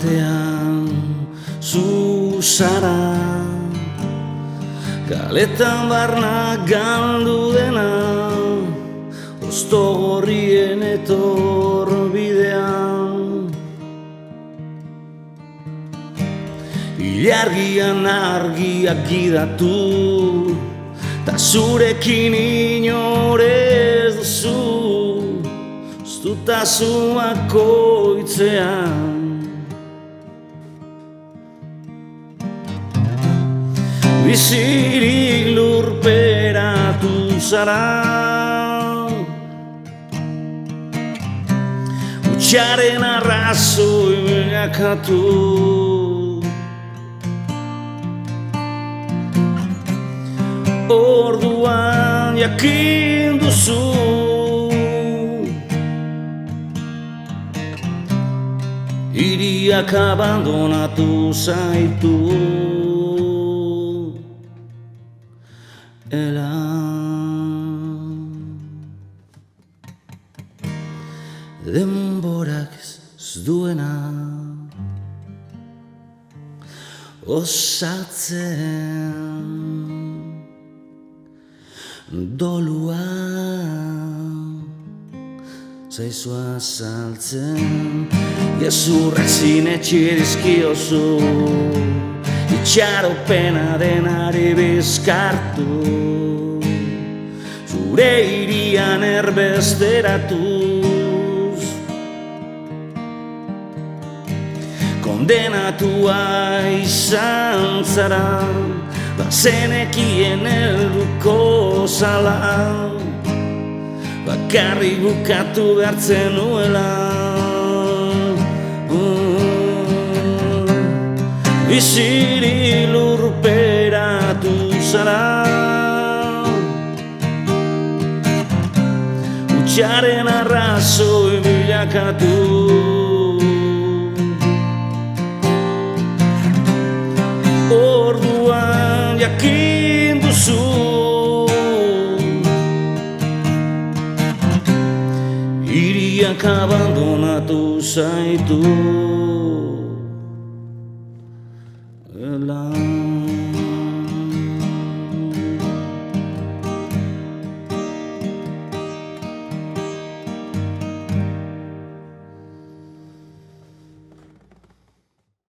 batean zu zara, kaletan barna galdu dena, hosto gorrien etorbidean. Ilargian argiak gidatu, ta zurekin inorez duzu, zutasuak oitzean. Bizirik lurperatu zara, hutsaren arrazoi bilakatu. Orduan jakin duzu, hiriak abandonatu zaitu. Ela denborak ez duena osatzen, dolua zaizu azaltzen, gezurrak zinetxe dizkiozu, itxaropena denari bizkartu, zure hirian erbesteratuz. Kondenatua izan zara, bazenekien helduko zala, bakarrik bukatu behartzen nuela. Bizirik lurperatu zara, hutsaren arrazoi bilakatu. Orduan jakin duzu, hiriak abandonatu zaitu.